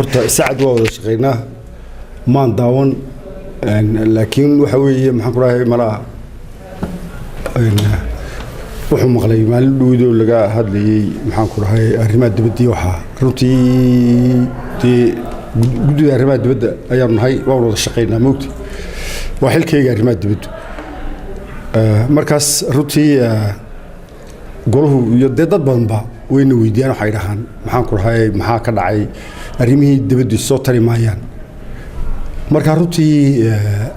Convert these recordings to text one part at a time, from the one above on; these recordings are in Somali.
horta saacad waa wada shaqeynaa maan daawan laakiin waxa weeye maxaan ku rahay malaha wuxuu maqlay maalin dhowdoo laga hadlayay maxaan ku rahay arrimaha dibadda waxa runtii guddiga arrimaha dibadda ayaan nahay waa wada shaqeynaa moogta waa xilkayga arrimaha dibadda markaas runtii golahu iyo dad badanba wayna weydiiyaan waxay dhahaan maxaan ku rahay maxaa ka dhacay arrimihii dibadda soo tari maayaan marka runtii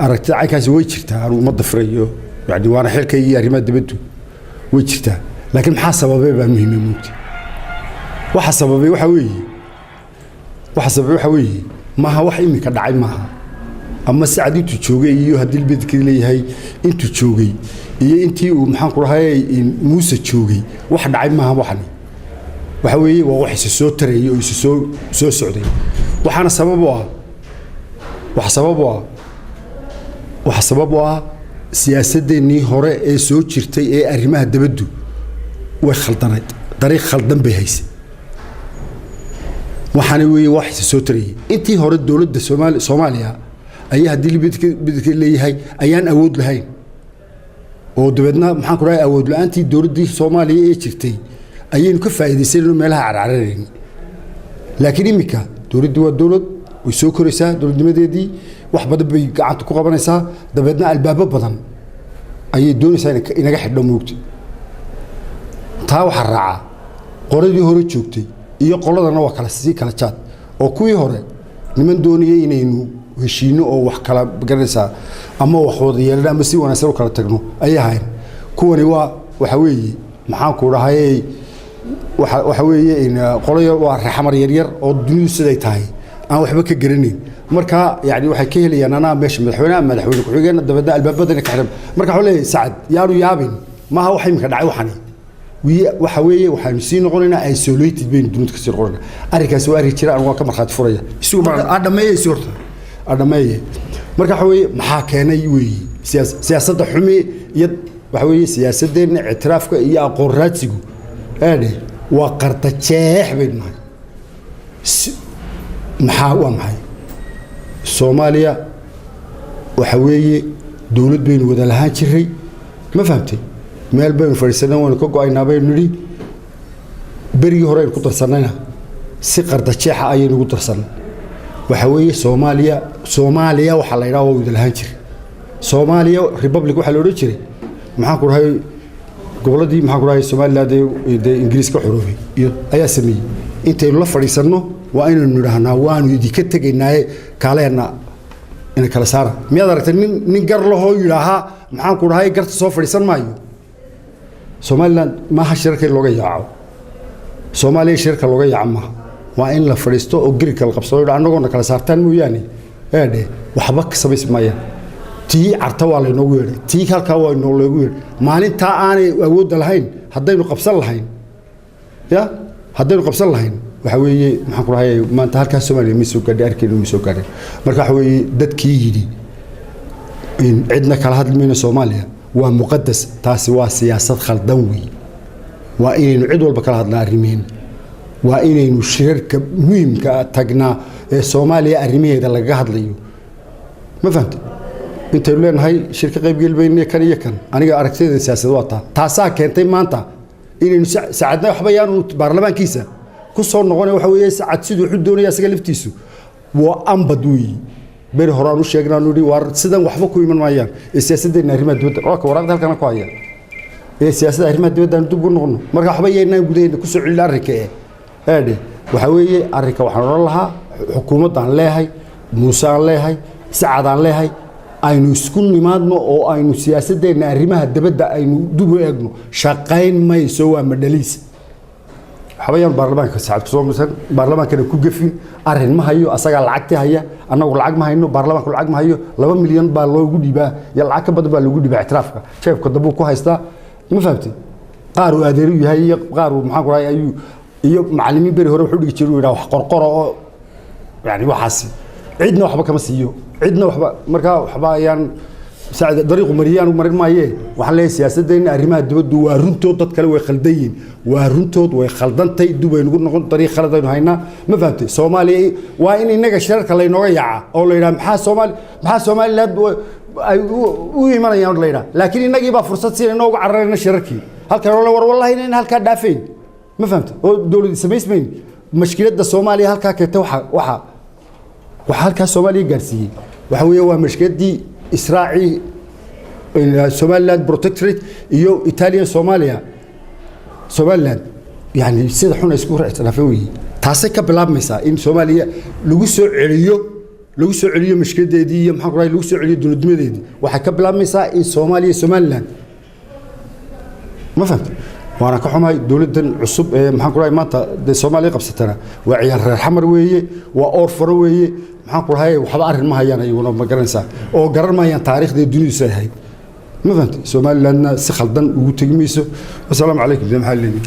aragtida caynkaasi way jirtaa anu ummadda firayo yani waana xilkaygii arrimaha dibaddu way jirtaa laakiin maxaa sababay baa muhiima moogta waxa sababay waxa weeye maaha wax iminka dhacay maaha ama sacad intuu joogay iyo haddii bedkii leeyahay intuu joogay iyo intii uu maxaan ku rahay muuse joogay wax dhacay maaha waxani waxa weeye waa wax isa soo tareeyay oo isa soo socday waxaana sabab u ah wax sabab u ah siyaasadeennii hore ee soo jirtay ee arrimaha dibaddu way khaldanayd dariiq khaldan bay haysay waxaana weeye wax isa soo tareeyay intii hore dowladda Soomaaliya ayaa haddii bedkii leeyahay ayaan awood lahayn oo dibadna maxaan ku rahay awood la'aantii dowladdii Soomaaliya ee jirtay ayaynu ka faa'iideysanayno meelaha carcareen laakiin imika dowladdu waa dowlad way soo koraysaa dowladnimadeedii wax badan bay gacanta ku qabanaysaa dabadna albaabo badan ayay doonaysaa inaga xidho moogta taa waxa raaca qoradii hore joogtay iyo qoladana waa kala jaad oo kuwii hore niman doonayay inaynu heshiino oo wax kala garanaysaa ama wax wada yeelana ama si wanaagsan u kala tagno ayay ahayn kuwani waa waxa weeye maxaan ku dhahay waxa weeye in qolayo waa raxmar yar oo dunidu siday tahay aan waxba ka garanayn marka yani waxay ka helayaan anaa meesha madaxweyne ku xigeen dabada albaabadana ka xiran marka waxa leeyahay saacad yaanu yaabin maaha wax imika dhacay waxani waxa weeye waxaanu sii noqonaynaa isolated bayn dunida ka sii noqonayna arrinkaas waa arrin jira aan waa ka marxaad furaya isugu adhameeyay horta adhameeyay marka waxa weeye maxaa keenay weeye siyaasadda xumi iyo waxa weeye siyaasaddeena ictiraafka iyo aqoon raadsigu waa qarta jeex bayn nahay maxay Soomaaliya waxa weeye dawlad baynu wada lahaan jiray ma fahamtay meel baynu fariisanay waan ka go'aynaa baynu niri berigi hore ku darsanayna si qarda jeexa ayaynu ugu darsanay waxa weeye Soomaaliya waxa la yiraahdo wada lahaan jiray Soomaaliya Republic waxa la oran jiray maxaan ku rahay goboladii maxaan ku rahay Soomaaliland ee Ingiriiska xoroobay iyo ayaa sameeyay intaynu la fariisano waa inaynu nidhaahnaa waanu idinka tegaynaaye kaaleena in kala saara miyaad aragtay nin gar lahoo yidhaahaa maxaan ku dhahay garta soo fadhiisan maayo Somaliland maaha shirka looga yaaco Soomaaliya shirka looga yaaco maaha waa in la fadhiisto oo gari kala qabsado annagoona kala saartaan mooyaane waxba ka samaysi maayaan tii carta waa laynoogu yeedhay tii halkaa waa inoogu yeedhay maalintaa aanay awoodda lahayn haddaynu qabsan lahayn waxa weeye maxaan ku rahay maanta halka Soomaaliya ma soo gaadhay arkeenu ma soo gaadhay marka waxa weeye dadkii yiri in cidna kala hadlayna Soomaaliya waa muqaddas taasi waa siyaasad khaldan weey waa inaynu cid walba kala hadlaa arrimeen waa inaynu shirka muhiimka tagnaa ee Soomaaliya arrimaheeda laga hadlayo ma fahamtay intaynu leenahay shirka qayb galbeynay kan iyo kan aniga aragtida siyaasadda waa taasaa keentay maanta inaynu saacadna waxba yaanu baarlamaankiisa ku soo noqonay waxa weeye saacad sidoo wuxuu doonaya asaga laftiisu waa ambad weey bari horaan u sheegnaa nuri war sidan waxba ku iman maayaan siyaasaddeena arrimaha dibadda oo ka waraaqda halkan ku haya siyaasadda arrimaha dibadda aan dib u noqono marka waxba yeynaan gudaheena ku soo cilil arrinka waxa weeye arrinka waxaan oran lahaa xukuumaddan leeyahay Muuse aan leeyahay Saacad aan leeyahay aynu isku nimaadno oo aynu siyaasaddeena arrimaha dibadda aynu dib u eegno shaqayn mayso waa madaliis حبايان برلمانك ساعد كسوم مثلا برلمان كده كوجفين أرهن ما هيو أساق العقد هيا أنا أقول العقد ما هينو برلمان كل العقد ما هيو 2 مليون بالله يقول يبقى يلا العقد بدو بالله يقول يبقى اعترافك شايف كده بوكو هيستا ما فهمتي قارو أدري هي قارو محاك راي أيو معلمين بيري هرب حدود يشتروا يراو قرقرة يعني وحاسي عدنا وحبا كمسيو عدنا وحبا مركا وحبا يعني ساعد طريق مريان ومرين مايه وحلا سياستين أريمها دبدو وارنتو تتكلم ويخلدين وارنتو ويخلدنتي دبي نقول طريق خلدين هاينا ما فهمتي سومالي وين إنك الشركة اللي نوعية أو اللي محا سومالي لا ويمانا يا لينا لكن إنك يبقى فرصة تصير إنه عرّنا شركي هل كان والله إن هل كان دافين ما فهمت دولة سميس مين مشكلة الصومالي هل كان كتوحى وحال كان الصومالي جالسين وحوي هو مشكلة دي إسرائيل سوماليلاند بروتكتوريت إيو إيطاليا سوماليلاند يعني سيد حنا يسكور اعترافوي تاسك بلاب مسا إن سوماليا لو سو عليو مشكلة دي محق راي لو سو عليو دولة دي وحكى بلاب مسا إن سوماليلاند ما فهمت وانا كحوماي دولة عصب محق راي مانتا دي سوماليا قبستنا وعيار الحمر ويه وأورفر ويه محق راي وحبا أرهن ما هيان أيونا ما قرنسا أو قرن ما هيان تاريخ دي الدنيا ساهي ما فهمت سومالي لأن سخلدن وتجميسه والسلام عليكم زي محلين